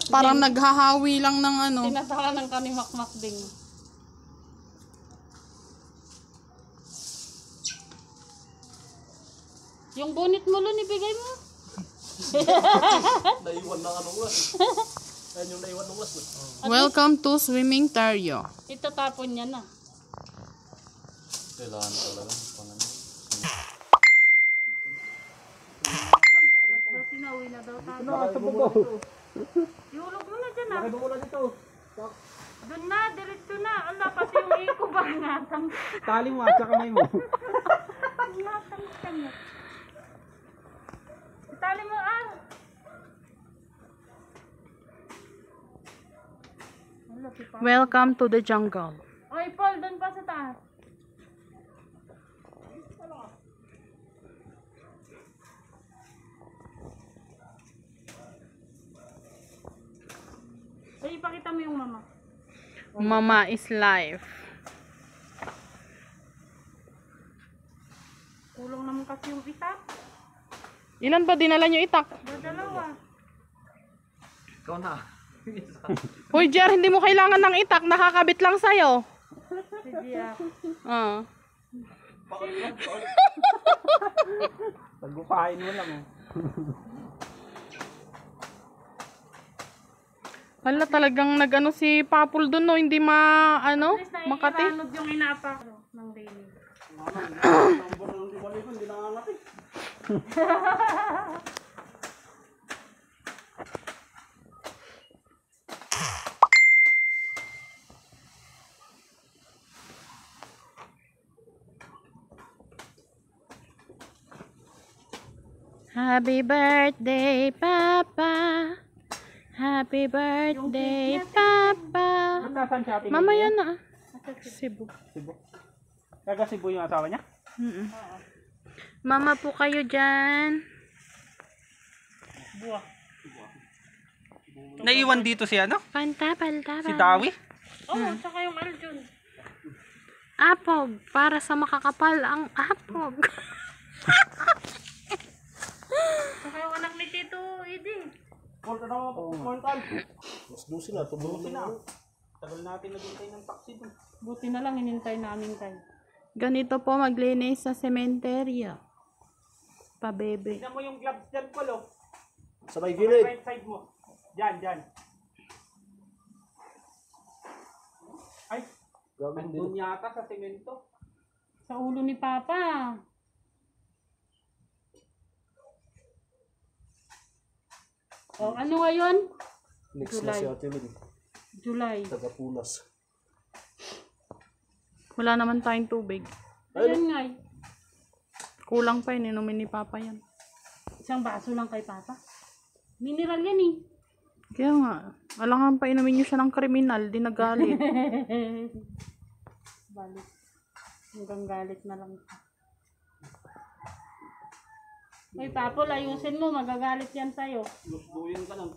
Parang naghahawi lang ng ano. Tinataka ng kanimakmak ding. Yung bunit mo Lon, ibigay mo. Naiwan na anong las. Ayan yung naiwan ng las. Welcome to Swimming Terrio. Itatapon niya na. Kailangan talaga. Pangalan. Sinawi na daw tayo. Iulog mo na dyan ah. Nakaiba mo na dito. Doon na, diretso na. Ala, pati yung iko ba ngatang. Tali mo at sa kamay mo. Ngatang ka mo. Itali mo ah. Ala, si Papa. Welcome to the jungle. Oy, Paul, doon pa sa taas. Ay, ipakita mo yung mama. Mama is life. Kulong naman kasi yung itak. Ilan ba dinala nyo itak? Dalawa. Ikaw na. Hoy, Jer, hindi mo kailangan ng itak. Nakakabit lang sa'yo. Sige ah. Ah. Pagbukain mo lang. Hala, talagang nag-ano si Papul doon, no? Hindi ano, makati. Naiiranod yung inapa ng daily. Hindi nangangat eh. Happy birthday, Papa. Happy birthday, Papa. Nasaan siya ating Mamaya na. Cebu. Cebu. Taga Cebu yung asawa niya? Mama po kayo dyan. Buwak. Naiwan dito si ano? Palta. Si Dawi? Oo, tsaka yung Aljun. Apog. Para sa makakapal ang apog. Tsaka yung anak ni Tito Edi. Call ka na mo, Montal. Mas dusi na. Buti na. Tagal natin naghintay ng taxi doon. Buti na lang inintay namin tayo. Ganito po maglinis sa sementeryo. Pabebe. Tignan mo yung gloves dyan, Paul. Sa may gilid. Right side mo. Dyan. Ay, Gagawin dito. doon yata sa semento. Sa ulo ni Papa. Oh, ano ngayon? Next July. na si Ate Lynn. July. Taga-Punas. Wala naman tayong tubig. Ayun nga. Kulang pa yun. Inumin ni Papa yan. Isang baso lang kay Papa. Mineral yan eh. Kaya nga. Alangan pa inumin nyo siya ng kriminal. Di nagalit. Balik. Hanggang galit na lang. Ay, Papol, ayusin mo. Magagalit yan sa'yo. Gustuin ka ng